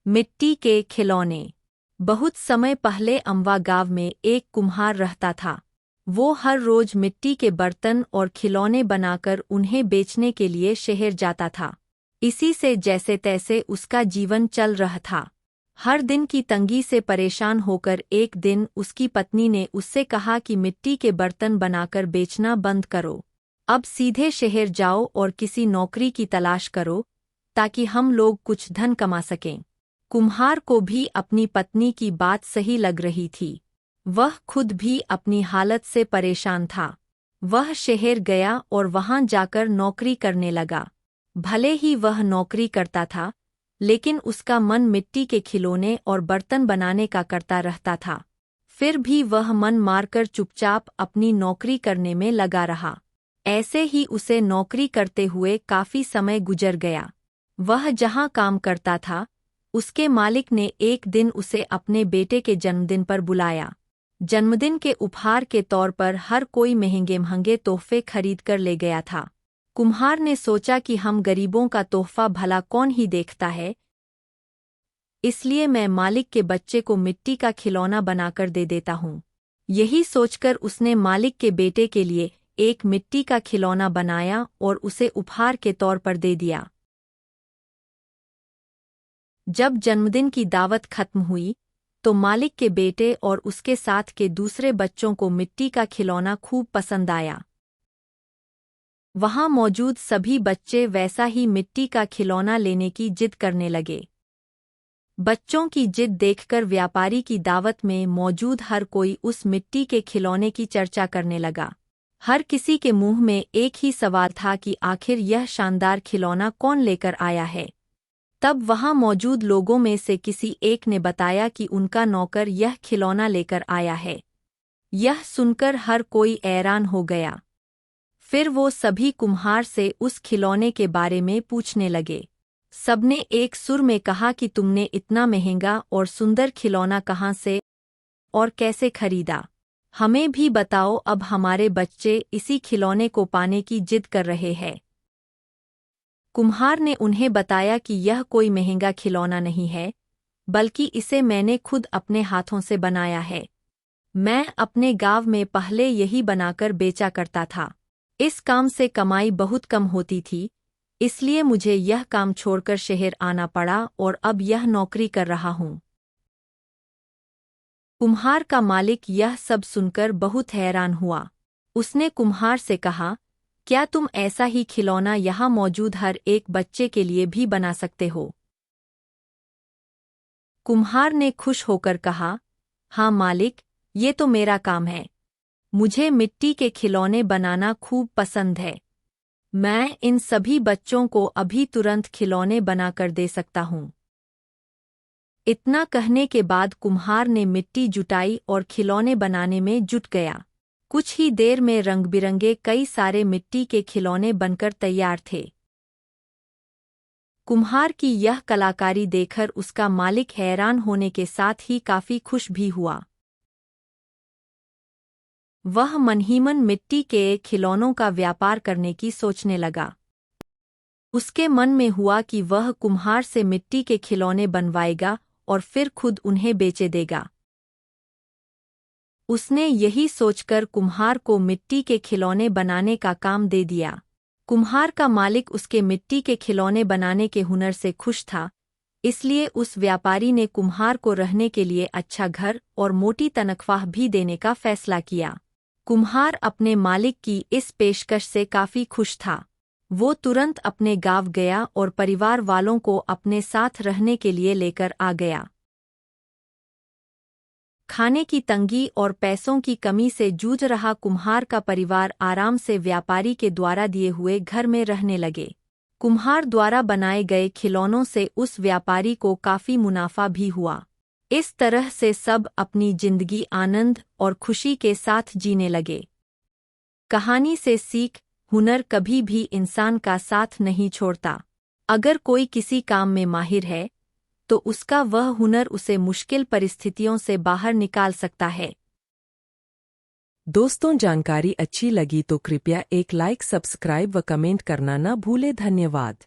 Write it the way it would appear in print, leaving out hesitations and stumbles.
मिट्टी के खिलौने। बहुत समय पहले अम्वा गांव में एक कुम्हार रहता था। वो हर रोज मिट्टी के बर्तन और खिलौने बनाकर उन्हें बेचने के लिए शहर जाता था। इसी से जैसे तैसे उसका जीवन चल रहा था। हर दिन की तंगी से परेशान होकर एक दिन उसकी पत्नी ने उससे कहा कि मिट्टी के बर्तन बनाकर बेचना बंद करो। अब सीधे शहर जाओ और किसी नौकरी की तलाश करो, ताकि हम लोग कुछ धन कमा सकें। कुम्हार को भी अपनी पत्नी की बात सही लग रही थी। वह खुद भी अपनी हालत से परेशान था। वह शहर गया और वहां जाकर नौकरी करने लगा। भले ही वह नौकरी करता था, लेकिन उसका मन मिट्टी के खिलौने और बर्तन बनाने का करता रहता था। फिर भी वह मन मारकर चुपचाप अपनी नौकरी करने में लगा रहा। ऐसे ही उसे नौकरी करते हुए काफी समय गुजर गया। वह जहां काम करता था, उसके मालिक ने एक दिन उसे अपने बेटे के जन्मदिन पर बुलाया। जन्मदिन के उपहार के तौर पर हर कोई महंगे महंगे तोहफे खरीद कर ले गया था। कुम्हार ने सोचा कि हम गरीबों का तोहफा भला कौन ही देखता है, इसलिए मैं मालिक के बच्चे को मिट्टी का खिलौना बनाकर दे देता हूँ। यही सोचकर उसने मालिक के बेटे के लिए एक मिट्टी का खिलौना बनाया और उसे उपहार के तौर पर दे दिया। जब जन्मदिन की दावत खत्म हुई, तो मालिक के बेटे और उसके साथ के दूसरे बच्चों को मिट्टी का खिलौना खूब पसंद आया। वहां मौजूद सभी बच्चे वैसा ही मिट्टी का खिलौना लेने की जिद करने लगे। बच्चों की जिद देखकर व्यापारी की दावत में मौजूद हर कोई उस मिट्टी के खिलौने की चर्चा करने लगा। हर किसी के मुंह में एक ही सवाल था कि आखिर यह शानदार खिलौना कौन लेकर आया है। तब वहां मौजूद लोगों में से किसी एक ने बताया कि उनका नौकर यह खिलौना लेकर आया है। यह सुनकर हर कोई हैरान हो गया। फिर वो सभी कुम्हार से उस खिलौने के बारे में पूछने लगे। सबने एक सुर में कहा कि तुमने इतना महंगा और सुंदर खिलौना कहाँ से और कैसे खरीदा? हमें भी बताओ, अब हमारे बच्चे इसी खिलौने को पाने की जिद कर रहे हैं। कुम्हार ने उन्हें बताया कि यह कोई महंगा खिलौना नहीं है, बल्कि इसे मैंने खुद अपने हाथों से बनाया है। मैं अपने गांव में पहले यही बनाकर बेचा करता था। इस काम से कमाई बहुत कम होती थी, इसलिए मुझे यह काम छोड़कर शहर आना पड़ा और अब यह नौकरी कर रहा हूँ। कुम्हार का मालिक यह सब सुनकर बहुत हैरान हुआ। उसने कुम्हार से कहा, क्या तुम ऐसा ही खिलौना यहाँ मौजूद हर एक बच्चे के लिए भी बना सकते हो? कुम्हार ने खुश होकर कहा, हाँ मालिक, ये तो मेरा काम है। मुझे मिट्टी के खिलौने बनाना खूब पसंद है। मैं इन सभी बच्चों को अभी तुरंत खिलौने बनाकर दे सकता हूँ। इतना कहने के बाद कुम्हार ने मिट्टी जुटाई और खिलौने बनाने में जुट गया। कुछ ही देर में रंग-बिरंगे कई सारे मिट्टी के खिलौने बनकर तैयार थे। कुम्हार की यह कलाकारी देखकर उसका मालिक हैरान होने के साथ ही काफी खुश भी हुआ। वह मन ही मन मिट्टी के खिलौनों का व्यापार करने की सोचने लगा। उसके मन में हुआ कि वह कुम्हार से मिट्टी के खिलौने बनवाएगा और फिर खुद उन्हें बेचे देगा। उसने यही सोचकर कुम्हार को मिट्टी के खिलौने बनाने का काम दे दिया। कुम्हार का मालिक उसके मिट्टी के खिलौने बनाने के हुनर से खुश था, इसलिए उस व्यापारी ने कुम्हार को रहने के लिए अच्छा घर और मोटी तनख्वाह भी देने का फैसला किया। कुम्हार अपने मालिक की इस पेशकश से काफी खुश था। वो तुरंत अपने गांव गया और परिवार वालों को अपने साथ रहने के लिए लेकर आ गया। खाने की तंगी और पैसों की कमी से जूझ रहा कुम्हार का परिवार आराम से व्यापारी के द्वारा दिए हुए घर में रहने लगे। कुम्हार द्वारा बनाए गए खिलौनों से उस व्यापारी को काफी मुनाफा भी हुआ। इस तरह से सब अपनी जिंदगी आनंद और खुशी के साथ जीने लगे। कहानी से सीख, हुनर कभी भी इंसान का साथ नहीं छोड़ता। अगर कोई किसी काम में माहिर है, तो उसका वह हुनर उसे मुश्किल परिस्थितियों से बाहर निकाल सकता है। दोस्तों, जानकारी अच्छी लगी तो कृपया एक लाइक, सब्सक्राइब व कमेंट करना न भूलें। धन्यवाद।